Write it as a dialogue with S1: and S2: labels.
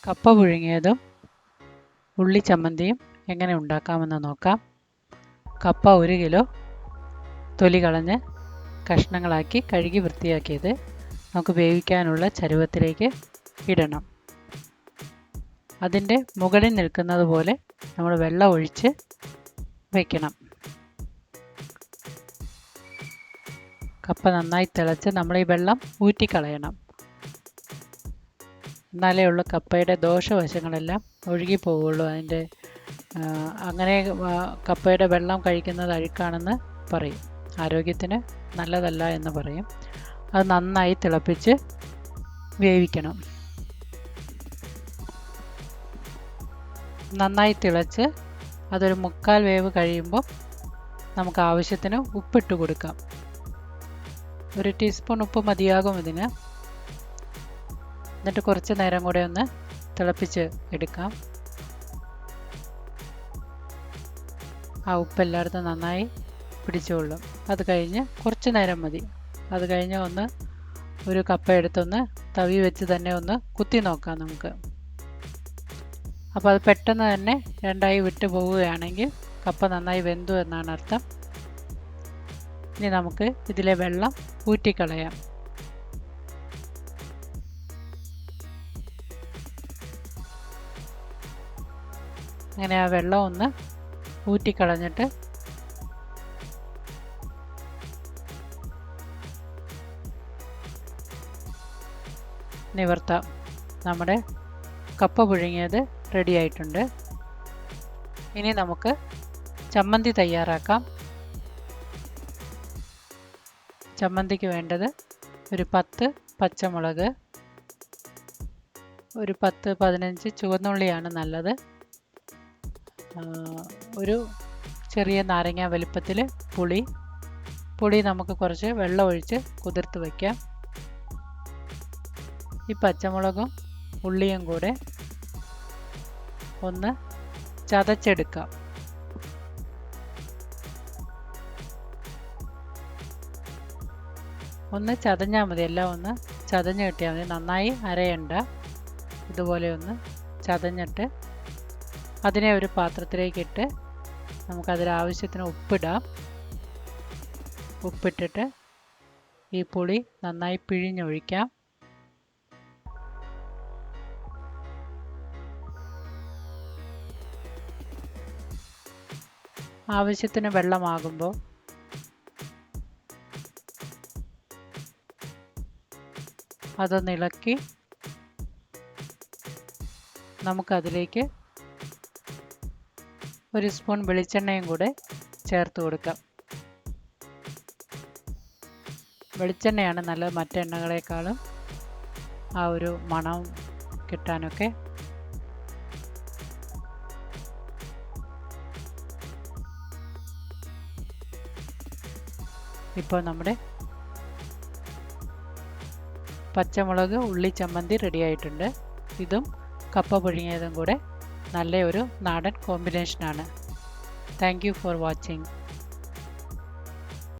S1: കപ്പ പുഴുങ്ങിയതും ഉള്ളി ചമ്മന്തിയും എങ്ങനെ ഉണ്ടാക്കാമെന്ന് നോക്കാം. കപ്പ 1 കിലോ തൊലി കളഞ്ഞ് കഷ്ണങ്ങളാക്കി കഴുകി വൃത്തിയാക്കിയത് നമുക്ക് വേവിക്കാനുള്ള ചരുവത്തിലേക്ക് ഇടണം. അതിൻ്റെ മുകളിൽ നിൽക്കുന്നത് പോലെ നമ്മൾ വെള്ളം ഒഴിച്ച് വയ്ക്കണം. കപ്പ നന്നായി തിളച്ച് നമ്മൾ ഈ വെള്ളം ഊറ്റിക്കളയണം. എന്നാലേ ഉള്ളൂ കപ്പയുടെ ദോഷവശങ്ങളെല്ലാം ഒഴുകി പോവുള്ളൂ. അങ്ങനെ കപ്പയുടെ വെള്ളം കഴിക്കുന്നത് അഴുക്കാണെന്ന് പറയും, ആരോഗ്യത്തിന് നല്ലതല്ല എന്ന് പറയും. അത് നന്നായി തിളപ്പിച്ച് വേവിക്കണം. നന്നായി തിളച്ച് അതൊരു 3/4 വേവ് കഴിയുമ്പോൾ നമുക്ക് ആവശ്യത്തിന് ഉപ്പിട്ട് കൊടുക്കാം. 1 ടീസ്പൂൺ ഉപ്പ് മതിയാകും ഇതിന്. എന്നിട്ട് കുറച്ച് നേരം കൂടെ ഒന്ന് തിളപ്പിച്ച് എടുക്കാം. ആ ഉപ്പ് എല്ലായിടത്തും നന്നായി പിടിച്ചുകൊള്ളും. അത് കഴിഞ്ഞ് കുറച്ച് നേരം മതി. അത് കഴിഞ്ഞ് ഒരു കപ്പ എടുത്തൊന്ന് തവി വെച്ച് തന്നെ ഒന്ന് കുത്തി നോക്കാം നമുക്ക്. അപ്പോൾ അത് പെട്ടെന്ന് തന്നെ രണ്ടായി വിട്ടു പോവുകയാണെങ്കിൽ കപ്പ നന്നായി വെന്തു എന്നാണ് അർത്ഥം. ഇനി നമുക്ക് ഇതിലെ വെള്ളം ഊറ്റിക്കളയാം. അങ്ങനെ ആ വെള്ളം ഒന്ന് ഊറ്റിക്കളഞ്ഞിട്ട് നിവർത്താം. നമ്മുടെ കപ്പ പുഴുങ്ങിയത് റെഡി ആയിട്ടുണ്ട്. ഇനി നമുക്ക് ചമ്മന്തി തയ്യാറാക്കാം. ചമ്മന്തിക്ക് വേണ്ടത് ഒരു 10 പച്ചമുളക്, ഒരു 10-15 ചുവന്നുള്ളിയാണ് നല്ലത്, ഒരു ചെറിയ നാരങ്ങ വലുപ്പത്തിൽ പുളി നമുക്ക് കുറച്ച് വെള്ളം ഒഴിച്ച് കുതിർത്ത് വയ്ക്കാം. ഈ പച്ചമുളകും ഉള്ളിയും കൂടെ ഒന്ന് ചതച്ചെടുക്കാം. ഒന്ന് ചതഞ്ഞാൽ മതി, എല്ലാം ഒന്ന് ചതഞ്ഞ് കിട്ടിയാൽ മതി, നന്നായി അരയണ്ട. ഇതുപോലെ ഒന്ന് ചതഞ്ഞിട്ട് അതിനെ ഒരു പാത്രത്തിലേക്കിട്ട് നമുക്കതിലാവശ്യത്തിന് ഉപ്പിടാം. ഉപ്പിട്ടിട്ട് ഈ പുളി നന്നായി പിഴിഞ്ഞൊഴിക്കാം. ആവശ്യത്തിന് വെള്ളമാകുമ്പോൾ അതൊന്ന് ഇളക്കി നമുക്കതിലേക്ക് 1 സ്പൂൺ വെളിച്ചെണ്ണയും കൂടെ ചേർത്ത് കൊടുക്കാം. വെളിച്ചെണ്ണയാണ് നല്ലത്, മറ്റെണ്ണകളെക്കാളും ആ ഒരു മണം കിട്ടാനൊക്കെ. ഇപ്പോൾ നമ്മുടെ പച്ചമുളക് ഉള്ളി ചമ്മന്തി റെഡി ആയിട്ടുണ്ട്. ഇതും കപ്പ പുഴുങ്ങിയതും കൂടെ നല്ല ഒരു നാടൻ കോമ്പിനേഷനാണ്. Thank you for watching.